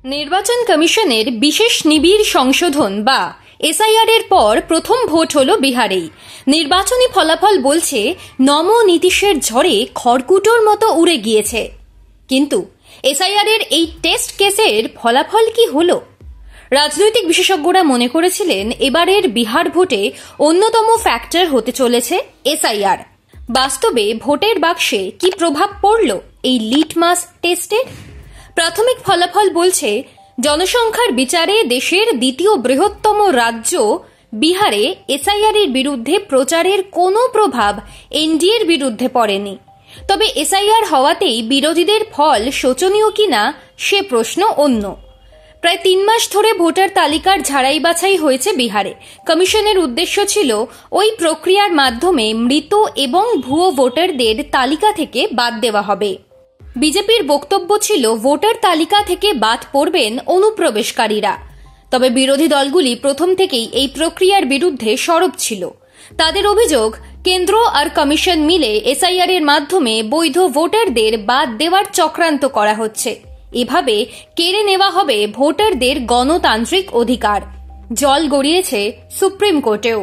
নির্বাচন কমিশনের বিশেষ নিবিড় সংশোধন বা এসআইআর এর পর প্রথম ভোট হলো বিহারেই। নির্বাচনী ফলাফল বলছে নমো নীতিশের ঝড়ে খড়কুটোর মতো উড়ে গিয়েছে। কিন্তু এসআইআর এর এই টেস্ট কেসের ফলাফল কি হলো? রাজনৈতিক বিশেষজ্ঞরা মনে করেছিলেন এবারের বিহার ভোটে অন্যতম ফ্যাক্টর হতে চলেছে এসআইআর। বাস্তবে ভোটের বাক্সে কি প্রভাব পড়ল এই লিটমাস টেস্টের? প্রাথমিক ফলাফল বলছে জনসংখ্যার বিচারে দেশের দ্বিতীয় বৃহত্তম রাজ্য বিহারে এসআইআর এর বিরুদ্ধে প্রচারের কোনো প্রভাব এনডিএর বিরুদ্ধে পড়েনি। তবে এসআইআর হওয়াতেই বিরোধীদের ফল শোচনীয় কিনা সে প্রশ্ন অন্য। প্রায় 3 মাস ধরে ভোটার তালিকার ঝাড়াই বাছাই হয়েছে বিহারে। কমিশনের উদ্দেশ্য ছিল ওই প্রক্রিয়ার মাধ্যমে মৃত এবং ভুয়ো ভোটারদের তালিকা থেকে বাদ দেওয়া হবে। বিজেপির বক্তব্য ছিল ভোটার তালিকা থেকে বাদ পড়বেন অনুপ্রবেশকারীরা। তবে বিরোধী দলগুলি প্রথম থেকেই এই প্রক্রিয়ার বিরুদ্ধে সরব ছিল। তাদের অভিযোগ, কেন্দ্র আর কমিশন মিলে এসআইআর এর মাধ্যমে বৈধ ভোটারদের বাদ দেওয়ার চক্রান্ত করা হচ্ছে। এভাবে কেড়ে নেওয়া হবে ভোটারদের গণতান্ত্রিক অধিকার। জল গড়িয়েছে সুপ্রিম কোর্টেও।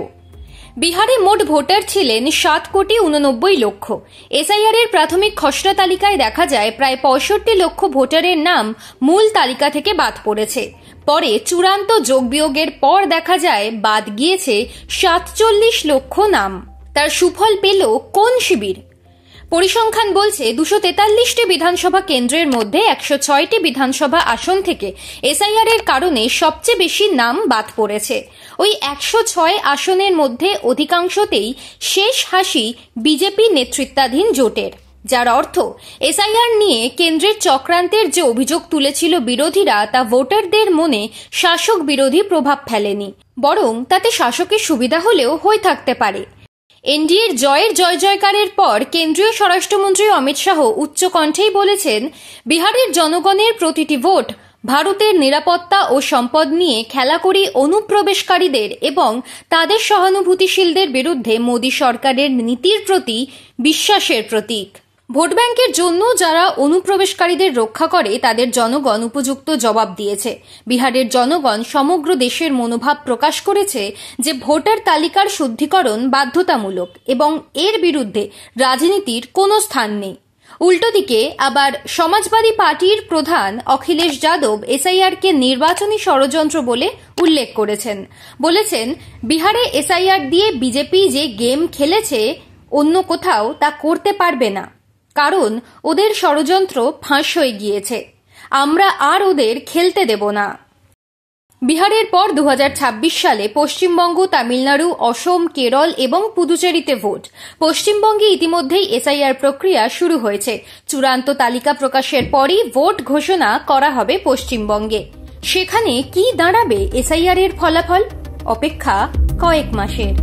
বিহারে মোট ভোটার ছিলেন 7,89,00,000। এসআইআর এর প্রাথমিক খসড়া তালিকায় দেখা যায় প্রায় 65 লক্ষ ভোটারের নাম মূল তালিকা থেকে বাদ পড়েছে। পরে চূড়ান্ত যোগ বিয়োগের পর দেখা যায় বাদ গিয়েছে 47 লক্ষ নাম। তার সুফল পেল কোন শিবির? পরিসংখ্যান বলছে 243টি বিধানসভা কেন্দ্রের মধ্যে 106টি বিধানসভা আসন থেকে এসআইআর এর কারণে সবচেয়ে বেশি নাম বাদ পড়েছে। ওই 106 আসনের মধ্যে অধিকাংশতেই শেষ হাসি বিজেপি নেতৃত্বাধীন জোটের, যার অর্থ এসআইআর নিয়ে কেন্দ্রের চক্রান্তের যে অভিযোগ তুলেছিল বিরোধীরা, তা ভোটারদের মনে শাসক বিরোধী প্রভাব ফেলেনি, বরং তাতে শাসকের সুবিধা হলেও হয়ে থাকতে পারে। এনডিএর জয়ের জয় জয়কারের পর কেন্দ্রীয় স্বরাষ্ট্রমন্ত্রী অমিত শাহ উচ্চ কণ্ঠেই বলেছেন, বিহারের জনগণের প্রতিটি ভোট ভারতের নিরাপত্তা ও সম্পদ নিয়ে খেলা করি অনুপ্রবেশকারীদের এবং তাদের সহানুভূতিশীলদের বিরুদ্ধে মোদী সরকারের নীতির প্রতি বিশ্বাসের প্রতীক। ভোট ব্যাংকের জন্য যারা অনুপ্রবেশকারীদের রক্ষা করে তাদের জনগণ উপযুক্ত জবাব দিয়েছে। বিহারের জনগণ সমগ্র দেশের মনোভাব প্রকাশ করেছে যে ভোটার তালিকার শুদ্ধিকরণ বাধ্যতামূলক এবং এর বিরুদ্ধে রাজনীতির কোনো স্থান নেই। উল্টোদিকে আবার সমাজবাদী পার্টির প্রধান অখিলেশ যাদব এসআইআরকে নির্বাচনী ষড়যন্ত্র বলে উল্লেখ করেছেন। বলেছেন, বিহারে এসআইআর দিয়ে বিজেপি যে গেম খেলেছে অন্য কোথাও তা করতে পারবে না, কারণ ওদের ষড়যন্ত্র ফাঁস হয়ে গিয়েছে। আমরা আর ওদের খেলতে দেব না। বিহারের পর 2026 সালে পশ্চিমবঙ্গ, তামিলনাড়ু, অসম, কেরল এবং পুদুচেরিতে ভোট। পশ্চিমবঙ্গে ইতিমধ্যেই এসআইআর প্রক্রিয়া শুরু হয়েছে। চূড়ান্ত তালিকা প্রকাশের পরই ভোট ঘোষণা করা হবে পশ্চিমবঙ্গে। সেখানে কি দাঁড়াবে এসআইআর এর ফলাফল? অপেক্ষা কয়েক মাসের।